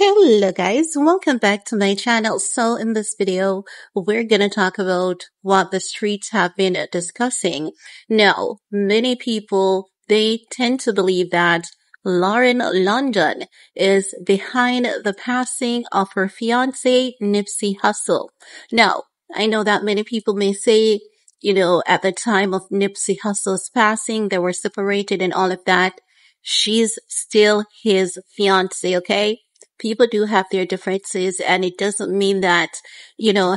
Hello guys, welcome back to my channel. So in this video, we're gonna talk about what the streets have been discussing. Now, many people, they tend to believe that Lauren London is behind the passing of her fiance, Nipsey Hussle. Now, I know that many people may say, at the time of Nipsey Hussle's passing, they were separated and all of that. She's still his fiance, okay? People do have their differences, and it doesn't mean that,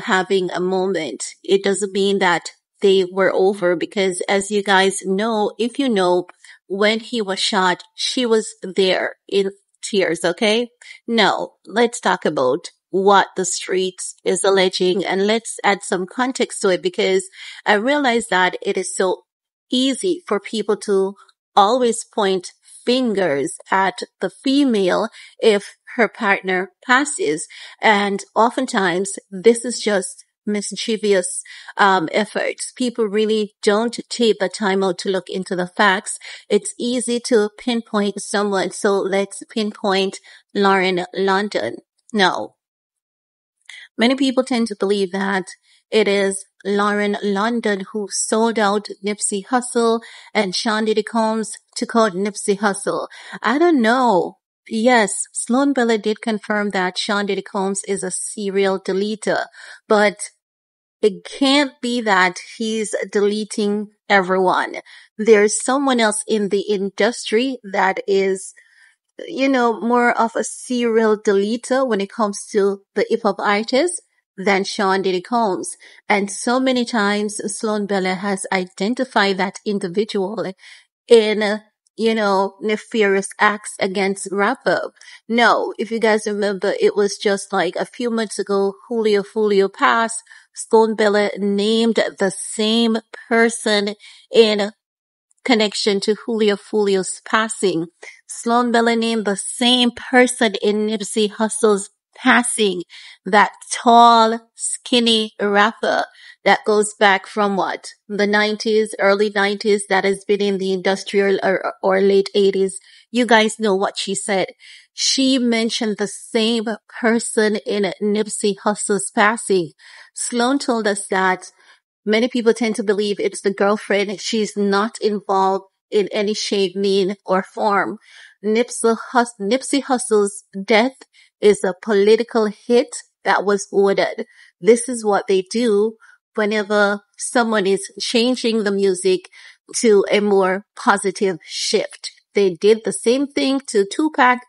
having a moment, it doesn't mean that they were over, because as you guys know, if you know, when he was shot, she was there in tears, okay? Now, let's talk about what the streets is alleging, and let's add some context to it, because I realize that it is so easy for people to always point fingers at the female if her partner passes. And oftentimes this is just mischievous efforts. People really don't take the time out to look into the facts. It's easy to pinpoint someone. So let's pinpoint Lauren London. No. Many people tend to believe that it is Lauren London who sold out Nipsey Hussle and Sean Diddy Combs to quote Nipsey Hussle. I don't know. Yes, Sloan Bella did confirm that Sean Diddy Combs is a serial deleter, but it can't be that he's deleting everyone. There's someone else in the industry that is more of a serial deleter when it comes to the hip hop artists than Sean Diddy Combs. And so many times Sloan Bella has identified that individual in, nefarious acts against rapper. No, if you guys remember, it was just like a few months ago, Julio passed. Sloan Bella named the same person in connection to Julio's passing. Sloan Bella named the same person in Nipsey Hussle's passing, that tall, skinny rapper that goes back from what? The 90s, early 90s, that has been in the industrial or late 80s. You guys know what she said. She mentioned the same person in Nipsey Hussle's passing. Sloan told us that many people tend to believe it's the girlfriend. She's not involved in any shape, mean, or form. Nipsey Hussle's death is a political hit that was ordered. This is what they do whenever someone is changing the music to a more positive shift. They did the same thing to Tupac.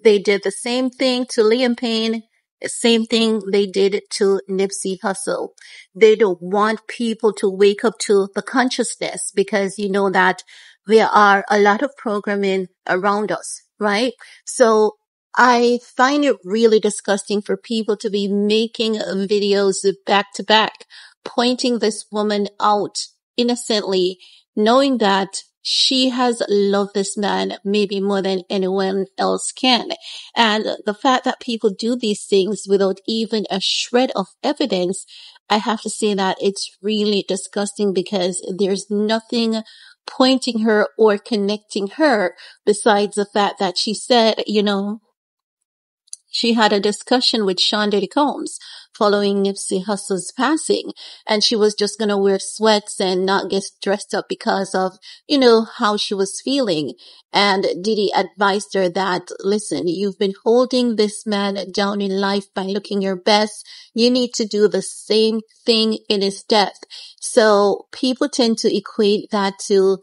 They did the same thing to Liam Payne. Same thing they did to Nipsey Hussle. They don't want people to wake up to the consciousness, because you know that there are a lot of programming around us, right? So I find it really disgusting for people to be making videos back to back, pointing this woman out innocently, knowing that she has loved this man maybe more than anyone else can. And the fact that people do these things without even a shred of evidence, I have to say that it's really disgusting, because there's nothing pointing her or connecting her besides the fact that she said, she had a discussion with Sean Diddy Combs following Nipsey Hussle's passing, and she was just gonna wear sweats and not get dressed up because of, how she was feeling. And Diddy advised her that, listen, you've been holding this man down in life by looking your best. You need to do the same thing in his death. So people tend to equate that to,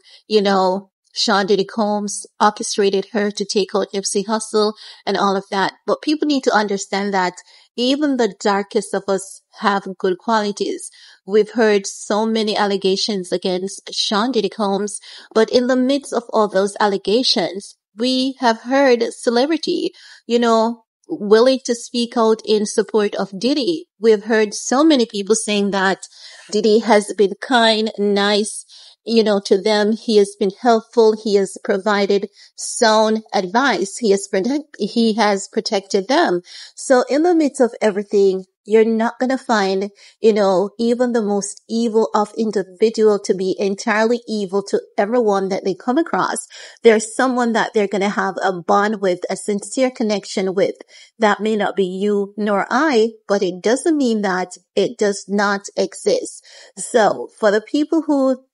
Sean Diddy Combs orchestrated her to take out Nipsey Hussle and all of that. But people need to understand that even the darkest of us have good qualities. We've heard so many allegations against Sean Diddy Combs, but in the midst of all those allegations, we have heard celebrity, willing to speak out in support of Diddy. We've heard so many people saying that Diddy has been kind, nice, to them. He has been helpful. He has provided sound advice. He has protected them. So in the midst of everything, you're not going to find, even the most evil of individual to be entirely evil to everyone that they come across. There's someone that they're going to have a bond with, a sincere connection with. That may not be you nor I, but it doesn't mean that it does not exist. So for the people who,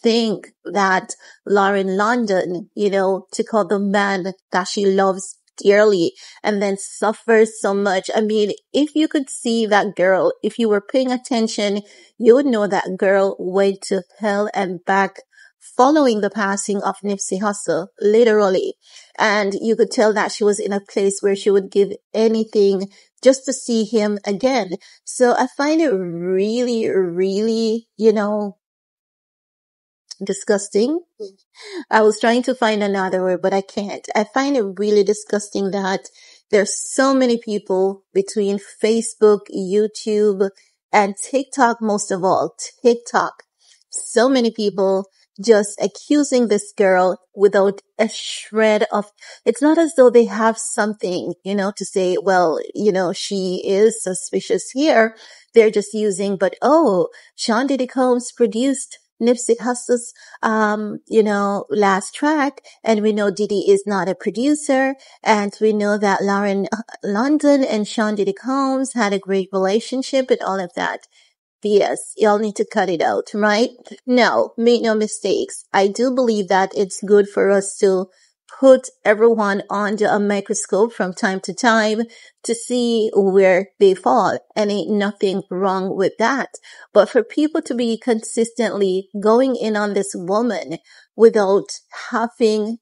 think that Lauren London, took out the man that she loves dearly and then suffers so much. I mean, if you could see that girl, if you were paying attention, you would know that girl went to hell and back following the passing of Nipsey Hussle, literally. And you could tell that she was in a place where she would give anything just to see him again. So I find it really, really, disgusting. I was trying to find another word, but I can't. I find it really disgusting that there's so many people between Facebook, YouTube, and TikTok, most of all, TikTok. So many people just accusing this girl without a shred of, it's not as though they have something, to say, well, she is suspicious here. They're just using, but Sean Diddy Combs produced Nipsey Hussle's, last track. And we know Diddy is not a producer. And we know that Lauren London and Sean Diddy Combs had a great relationship and all of that. Yes, y'all need to cut it out, right? No, make no mistakes. I do believe that it's good for us to put everyone under a microscope from time to time to see where they fall. And ain't nothing wrong with that. But for people to be consistently going in on this woman without having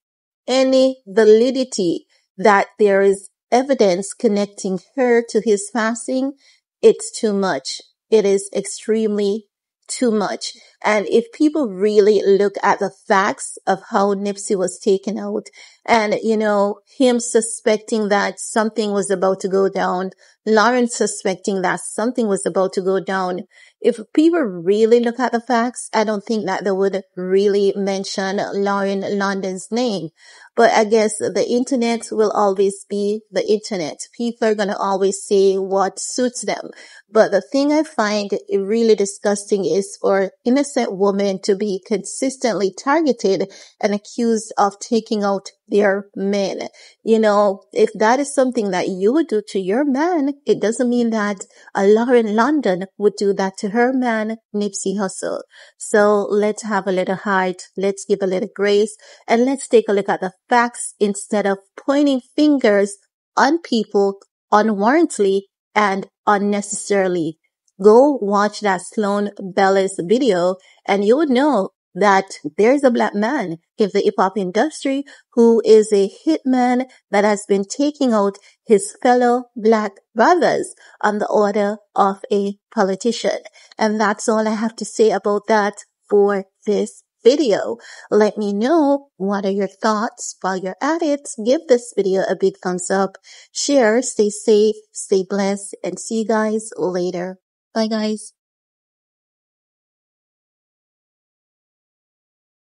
any validity that there is evidence connecting her to his passing, it's too much. It is extremely too much. And if people really look at the facts of how Nipsey was taken out and, him suspecting that something was about to go down, Lauren suspecting that something was about to go down, if people really look at the facts, I don't think that they would really mention Lauren London's name. But I guess the internet will always be the internet. People are going to always say what suits them. But the thing I find really disgusting is for innocent women to be consistently targeted and accused of taking out their men. If that is something that you would do to your man, it doesn't mean that a Lauren London would do that to her man, Nipsey Hussle. So let's have a little heart. Let's give a little grace and let's take a look at the facts instead of pointing fingers on people unwarrantedly and unnecessarily. Go watch that Sloan Bellis video and you would know that there's a black man in the hip-hop industry who is a hitman that has been taking out his fellow black brothers on the order of a politician. And that's all I have to say about that for this video. Let me know what are your thoughts. While you're at it, give this video a big thumbs up, share, stay safe, stay blessed, and see you guys later. Bye guys.